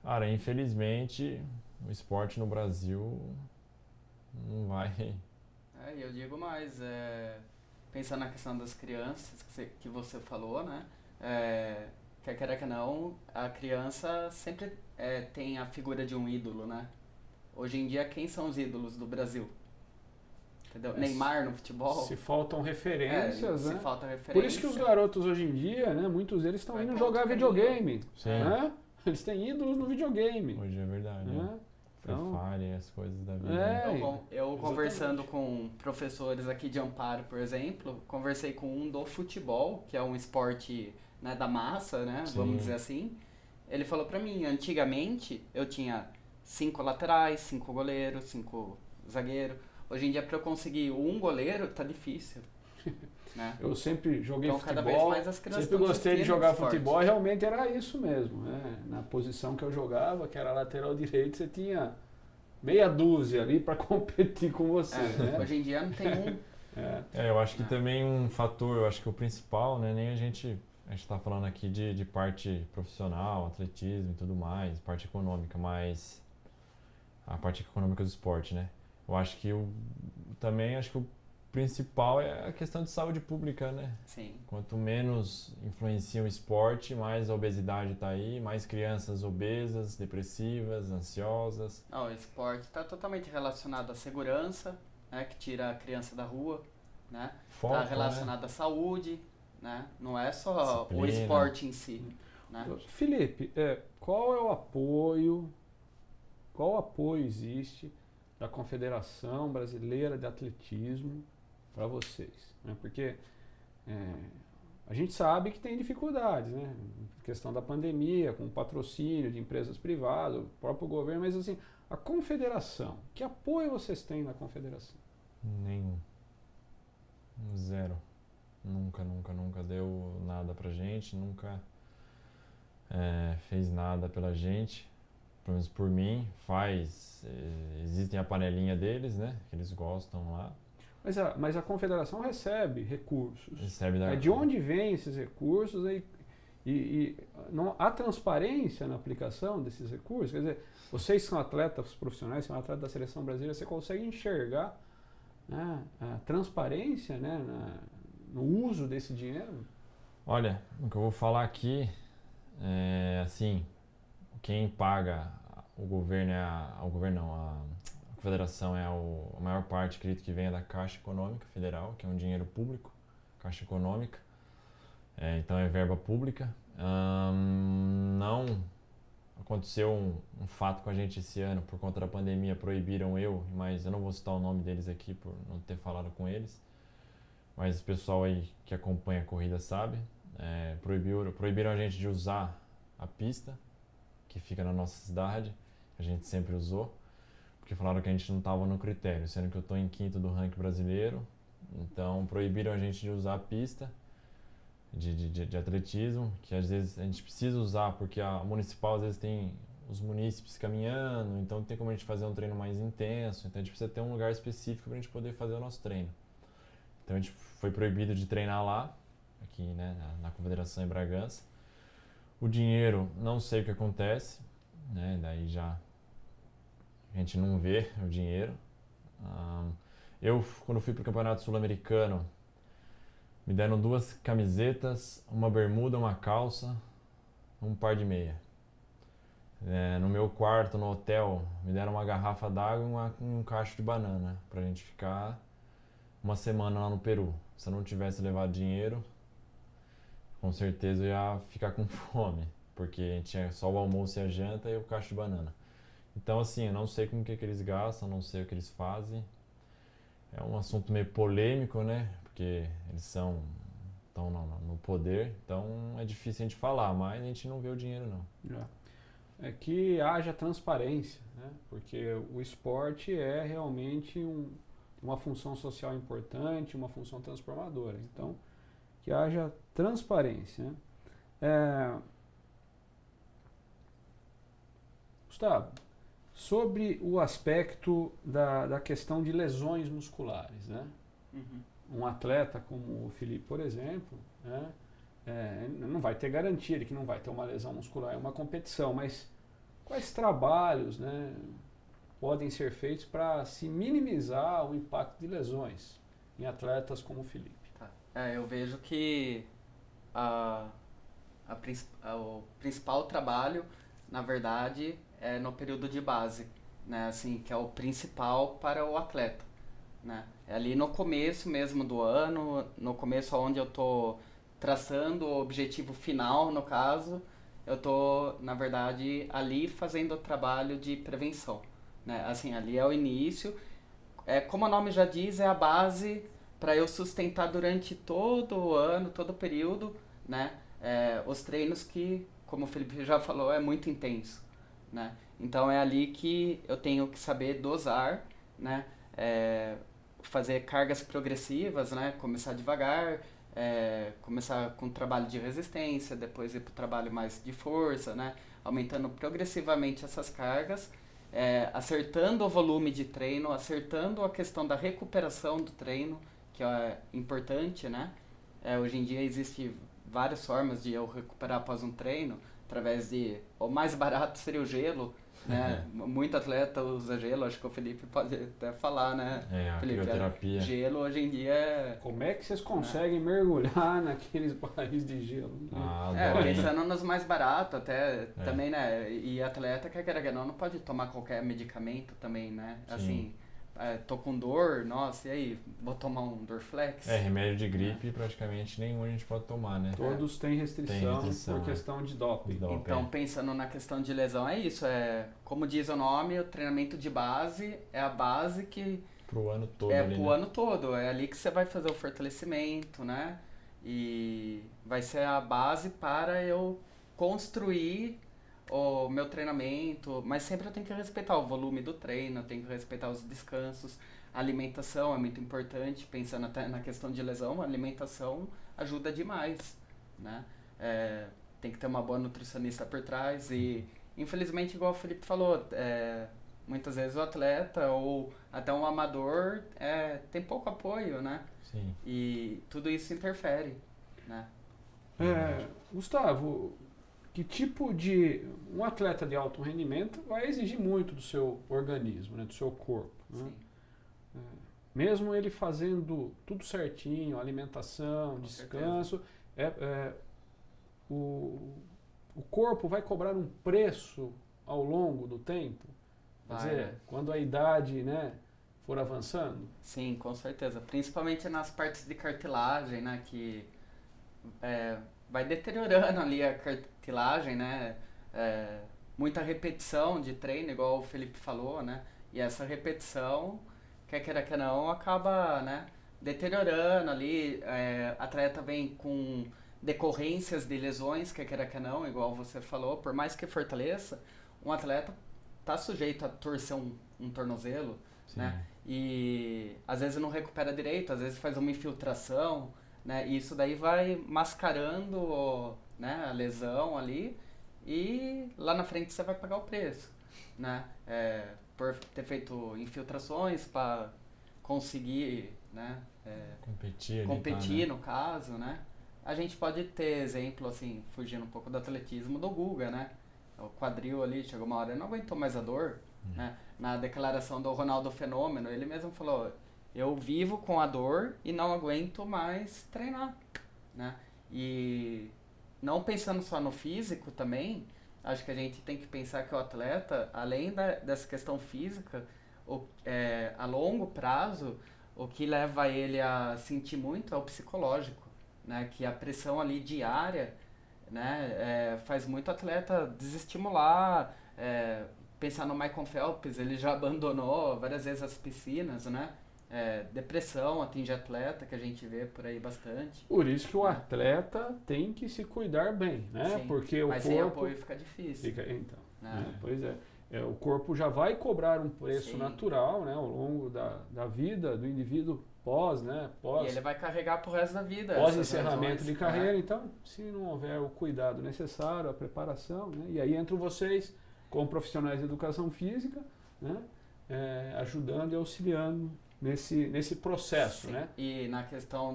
cara, infelizmente o esporte no Brasil não vai. Eu digo mais, pensando na questão das crianças que você falou, né? Quer queira que não, a criança sempre tem a figura de um ídolo, né? Hoje em dia, quem são os ídolos do Brasil? Entendeu? Neymar no futebol. Se faltam referências, né? Se falta referência. Por isso que os garotos hoje em dia, né, muitos deles estão indo jogar videogame. Né? Eles têm ídolos no videogame. Hoje é verdade. Né? Free Fire, as coisas da vida. Eu conversando com professores aqui de Amparo, por exemplo, conversei com um do futebol, que é um esporte, né, da massa, né? Sim. Vamos dizer assim. Ele falou pra mim, antigamente eu tinha 5 laterais, 5 goleiros, 5 zagueiros. Hoje em dia, para eu conseguir um goleiro, tá difícil. Né? Eu sempre joguei então, futebol, cada vez mais as crianças sempre gostei de jogar esporte. futebol, realmente era isso mesmo. Né? Na posição que eu jogava, que era lateral direito, você tinha meia dúzia ali para competir com você. Né? Hoje em dia não tem um. Eu acho que também um fator, eu acho que o principal, né, nem a gente está falando aqui de parte profissional, atletismo e tudo mais, parte econômica, mas a parte econômica do esporte, né? Eu acho que também acho que o principal é a questão de saúde pública, né? Sim. Quanto menos influencia o esporte, mais a obesidade está aí, mais crianças obesas, depressivas, ansiosas. Não, o esporte está totalmente relacionado à segurança, né, que tira a criança da rua, né? Está relacionado à saúde, né? Não é só disciplina. O esporte em si. Né? Felipe, qual apoio existe da Confederação Brasileira de Atletismo para vocês? Né? Porque a gente sabe que tem dificuldades, né? Questão da pandemia, com patrocínio de empresas privadas, o próprio governo, mas assim, a Confederação, que apoio vocês têm na Confederação? Nenhum. Zero. Nunca deu nada pra gente, nunca fez nada pela gente. Pelo menos por mim, existem a panelinha deles, né, que eles gostam lá. Mas a Confederação recebe recursos. Recebe de onde vêm esses recursos e não, há transparência na aplicação desses recursos? Quer dizer, vocês são atletas profissionais, são atletas da Seleção Brasileira, você consegue enxergar, né, a transparência, né, no uso desse dinheiro? Olha, o que eu vou falar aqui assim, quem paga o governo a Confederação a maior parte, acredito que venha da Caixa Econômica Federal, que é um dinheiro público, Caixa Econômica, então é verba pública. Não aconteceu um fato com a gente esse ano, por conta da pandemia, proibiram mas eu não vou citar o nome deles aqui por não ter falado com eles, mas o pessoal aí que acompanha a corrida sabe, proibiram a gente de usar a pista que fica na nossa cidade, que a gente sempre usou, porque falaram que a gente não estava no critério, sendo que eu estou em 5º do ranking brasileiro, então proibiram a gente de usar a pista de atletismo, que às vezes a gente precisa usar, porque a municipal às vezes tem os munícipes caminhando, então não tem como a gente fazer um treino mais intenso, então a gente precisa ter um lugar específico para a gente poder fazer o nosso treino. Então a gente foi proibido de treinar lá, aqui, né, na Confederação em Bragança. O dinheiro, não sei o que acontece, né? Daí já a gente não vê o dinheiro. Eu, quando fui para o Campeonato Sul-Americano, me deram 2 camisetas, uma bermuda, uma calça, um par de meia. No meu quarto, no hotel, me deram uma garrafa d'água e um cacho de banana, para a gente ficar uma semana lá no Peru. Se eu não tivesse levado dinheiro, com certeza eu ia ficar com fome, porque tinha só o almoço e a janta e o cacho de banana. Então, assim, eu não sei com o que eles gastam, não sei o que eles fazem. É um assunto meio polêmico, né? Porque eles estão no poder, então é difícil a gente falar, mas a gente não vê o dinheiro, não. é que haja transparência, né? Porque o esporte é realmente uma função social importante, uma função transformadora. Então, que haja transparência, né? Gustavo, sobre o aspecto da questão de lesões musculares, né? Um atleta como o Felipe, por exemplo, né? Não vai ter garantia de que não vai ter uma lesão muscular em uma competição, mas quais trabalhos, né, podem ser feitos para se minimizar o impacto de lesões em atletas como o Felipe? Eu vejo que o principal trabalho, na verdade, é no período de base, né, assim, que é o principal para o atleta, né? É ali no começo mesmo do ano, no começo onde eu estou traçando o objetivo final, no caso, eu estou, na verdade, ali fazendo o trabalho de prevenção, né? Assim, ali é o início, como o nome já diz, é a base para eu sustentar durante todo o ano, todo o período, né? Os treinos que, como o Felipe já falou, é muito intenso, né? Então é ali que eu tenho que saber dosar, né? Fazer cargas progressivas, né? Começar devagar, começar com trabalho de resistência, depois ir para o trabalho mais de força, né? Aumentando progressivamente essas cargas, acertando o volume de treino, acertando a questão da recuperação do treino, que é importante, né? Hoje em dia existem várias formas de eu recuperar após um treino, através de... O mais barato seria o gelo, né? Muito atleta usa gelo, acho que o Felipe pode até falar, né? A Felipe, crioterapia. Gelo hoje em dia é... Como é que vocês conseguem mergulhar naqueles barris de gelo? Pensando nos mais baratos até, também, né? E atleta, quer que não pode tomar qualquer medicamento também, né? Sim. Assim, tô com dor, nossa, e aí? Vou tomar um Dorflex? Remédio de gripe praticamente nenhum a gente pode tomar, né? Todos têm restrição por questão de doping. Então, pensando na questão de lesão, é isso. Como diz o nome, o treinamento de base é a base que... Pro ano todo ali, pro né? ano todo. É ali que você vai fazer o fortalecimento, né? E vai ser a base para eu construir o meu treinamento, mas sempre eu tenho que respeitar o volume do treino, eu tenho que respeitar os descansos. A alimentação é muito importante, pensando até na questão de lesão, a alimentação ajuda demais, né? Tem que ter uma boa nutricionista por trás e, infelizmente, igual o Felipe falou, muitas vezes o atleta ou até um amador tem pouco apoio, né? Sim. E tudo isso interfere, né? Gustavo, que tipo de... Um atleta de alto rendimento vai exigir muito do seu organismo, né, do seu corpo, né? Mesmo ele fazendo tudo certinho, alimentação, Com descanso, o corpo vai cobrar um preço ao longo do tempo? Quer dizer, quando a idade, né, for avançando? Sim, com certeza. Principalmente nas partes de cartilagem, né, que vai deteriorando ali a cartilagem, né? Muita repetição de treino, igual o Felipe falou, né? E essa repetição, quer queira que não, acaba, né, deteriorando ali. Atleta vem com decorrências de lesões, quer queira que não, igual você falou. Por mais que fortaleça, um atleta está sujeito a torcer um tornozelo, né? E às vezes não recupera direito, às vezes faz uma infiltração, né? E isso daí vai mascarando, né, a lesão ali e lá na frente você vai pagar o preço, né? Por ter feito infiltrações para conseguir, né, competir no caso, né? A gente pode ter exemplo, assim, fugindo um pouco do atletismo, do Guga, né? O quadril ali, chegou uma hora, ele não aguentou mais a dor, né? Na declaração do Ronaldo Fenômeno, ele mesmo falou: eu vivo com a dor e não aguento mais treinar, né? E não pensando só no físico também, acho que a gente tem que pensar que o atleta, além dessa questão física, a longo prazo, o que leva ele a sentir muito é o psicológico, né? Que a pressão ali diária, né, faz muito atleta desestimular. Pensar no Michael Phelps, ele já abandonou várias vezes as piscinas, né? Depressão atinge atleta, que a gente vê por aí bastante. Por isso que o atleta tem que se cuidar bem, né? Sim, porque mas o sem corpo... apoio fica difícil. Então, né? Pois é. O corpo já vai cobrar um preço Sim. natural, né, ao longo da vida do indivíduo pós, né, E ele vai carregar pro resto da vida. pós essas encerramento lesões, de carreira. Então, se não houver o cuidado necessário, a preparação, né, e aí entram vocês como profissionais de educação física, né, ajudando e auxiliando nesse processo, Sim. né? E na questão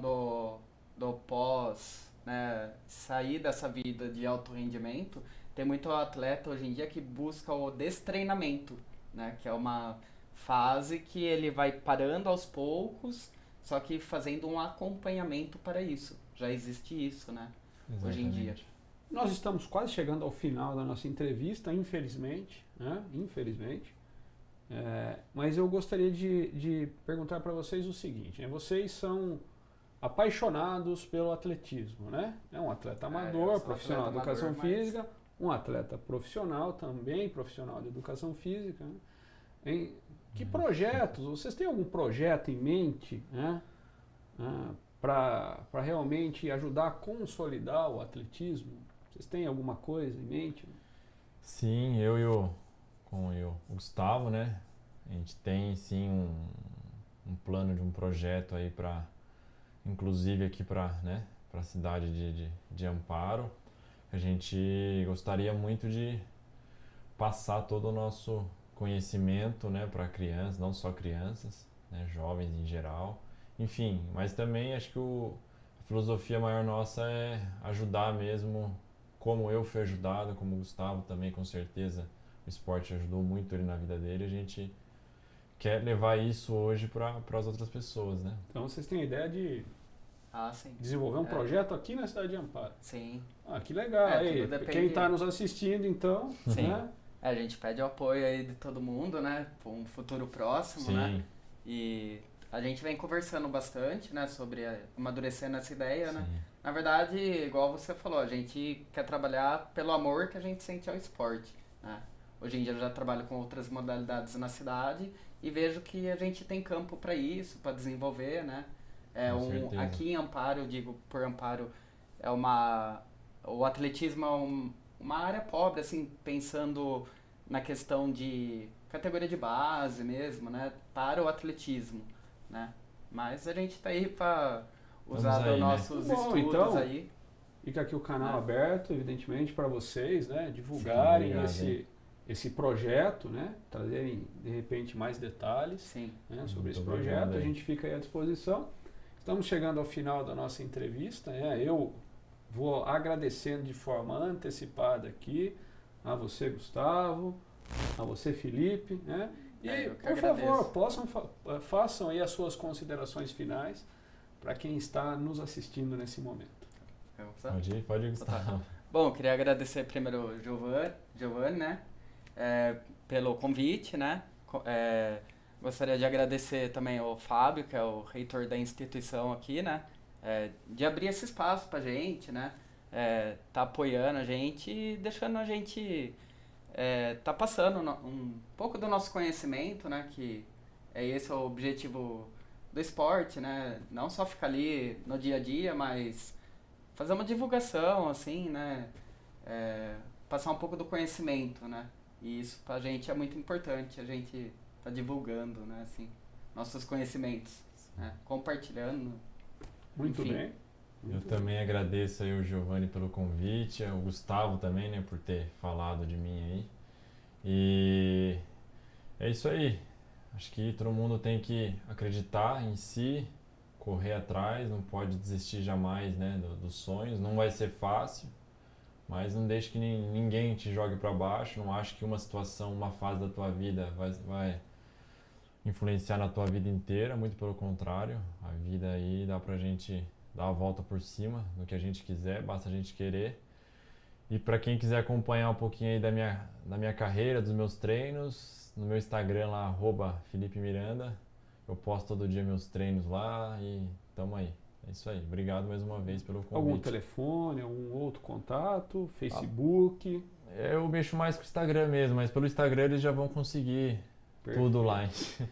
do pós, né, sair dessa vida de alto rendimento, tem muito atleta hoje em dia que busca o destreinamento, né, que é uma fase que ele vai parando aos poucos, só que fazendo um acompanhamento para isso. Já existe isso, né, hoje em dia. Exatamente. Nós estamos quase chegando ao final da nossa entrevista, infelizmente, né? Infelizmente. Mas eu gostaria de perguntar para vocês o seguinte, né? Vocês são apaixonados pelo atletismo, né? É um atleta amador, eu sou profissional de atleta educação amador, mas- física, um atleta profissional também, profissional de educação física, né? Que projetos, vocês têm algum projeto em mente, né? Para realmente ajudar a consolidar o atletismo? Vocês têm alguma coisa em mente? Sim, com o Gustavo, né? A gente tem sim um plano de um projeto aí para, inclusive aqui para, né, para a cidade de Amparo. A gente gostaria muito de passar todo o nosso conhecimento, né, para crianças, não só crianças, né, jovens em geral. Enfim, mas também acho que a filosofia maior nossa é ajudar mesmo, como eu fui ajudado, como o Gustavo também, com certeza o esporte ajudou muito ele na vida dele. A gente quer levar isso hoje para as outras pessoas, né? Então vocês têm a ideia de Sim. desenvolver um projeto aqui na cidade de Amparo. Sim. Que legal. Aí, tudo depende- quem está nos assistindo, então, Sim. né? A gente pede o apoio aí de todo mundo, né, para um futuro próximo, né? Sim, E a gente vem conversando bastante, né, sobre amadurecendo essa ideia, né? sim. Na verdade, igual você falou, a gente quer trabalhar pelo amor que a gente sente ao esporte, né? Hoje em dia eu já trabalho com outras modalidades na cidade e vejo que a gente tem campo para isso, para desenvolver, né? Com certeza. Aqui em Amparo, eu digo por Amparo, o atletismo é uma área pobre, assim, pensando na questão de categoria de base mesmo, né? Para o atletismo, né? Mas a gente tá aí para usar Estamos aí, dos né? nossos Bom, estudos então, aí. Fica aqui o canal Ah. aberto, evidentemente, para vocês, né? Divulgarem Sim, obrigado, esse projeto, né? Trazerem, de repente, mais detalhes, Sim. né, sobre Muito esse obrigado projeto. A aí. gente fica aí à disposição. Estamos chegando ao final da nossa entrevista, né? Eu vou agradecendo de forma antecipada aqui a você, Gustavo, a você, Felipe, né? E, Eu que por favor, agradeço. façam aí as suas considerações finais para quem está nos assistindo nesse momento. Pode ir, Gustavo. Bom, queria agradecer primeiro o Giovanni, né? Pelo convite, né? Gostaria de agradecer também ao Fábio, que é o reitor da instituição aqui, né? De abrir esse espaço pra gente, né? Tá apoiando a gente e deixando a gente tá passando um pouco do nosso conhecimento, né? Que esse é o objetivo do esporte, né? Não só ficar ali no dia a dia, mas fazer uma divulgação, assim, né? Passar um pouco do conhecimento, né? E isso pra gente é muito importante, a gente tá divulgando, né? Assim, nossos conhecimentos, né? Compartilhando. Muito Enfim. bem. Eu também agradeço aí o Giovanni pelo convite, o Gustavo também, né, por ter falado de mim aí. E é isso aí. Acho que todo mundo tem que acreditar em si, correr atrás, não pode desistir jamais, né, dos sonhos. Não vai ser fácil, mas não deixe que ninguém te jogue para baixo. Não acho que uma situação, uma fase da tua vida vai influenciar na tua vida inteira, muito pelo contrário. A vida aí dá pra gente dar a volta por cima do que a gente quiser, basta a gente querer. E para quem quiser acompanhar um pouquinho aí da minha carreira, dos meus treinos, no meu Instagram lá, @FelipeMiranda, eu posto todo dia meus treinos lá e tamo aí. É isso aí. Obrigado mais uma vez pelo convite. Algum telefone, algum outro contato, Facebook? Eu mexo mais com o Instagram mesmo, mas pelo Instagram eles já vão conseguir tudo lá. Hein?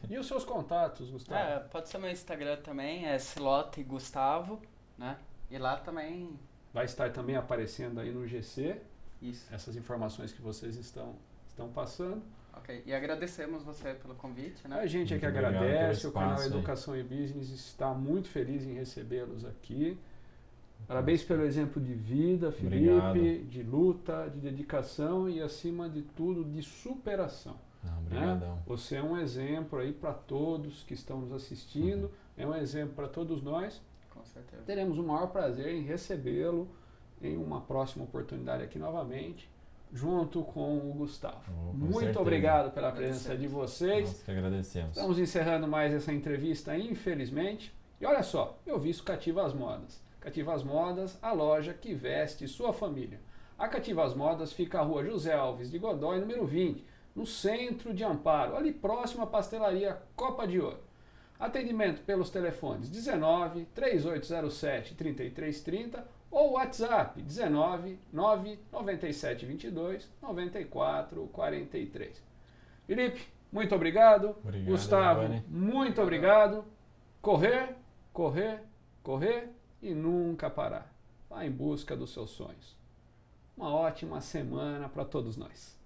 E os seus contatos, Gustavo? Pode ser meu Instagram também, é Silote Gustavo, né? E lá também, Vai estar também aparecendo aí no GC isso. essas informações que vocês estão estão passando. Ok, e agradecemos você pelo convite, né? A gente é que Muito obrigado agradece, pelo o canal espaço aí. Educação e Business está muito feliz em recebê-los aqui. Parabéns pelo exemplo de vida, Felipe, Obrigado. de luta, de dedicação e, acima de tudo, de superação. Não, Né? obrigadão. Você é um exemplo aí para todos que estão nos assistindo, é um exemplo para todos nós. Com certeza. Teremos o maior prazer em recebê-lo em uma próxima oportunidade aqui novamente, junto com o Gustavo. Com Muito certeza. obrigado pela presença de vocês. Nós que agradecemos. Estamos encerrando mais essa entrevista, infelizmente. E olha só, eu visto Cativa as Modas. Cativa as Modas, a loja que veste sua família. A Cativa as Modas fica à rua José Alves de Godoy, número 20, no centro de Amparo, ali próximo à pastelaria Copa de Ouro. Atendimento pelos telefones 19 3807 3330 ou WhatsApp 19 997 22 94 43. Felipe, muito obrigado. Obrigado, Gustavo, Giovanni. muito obrigado. Correr, correr, correr e nunca parar. Vá em busca dos seus sonhos. Uma ótima semana para todos nós.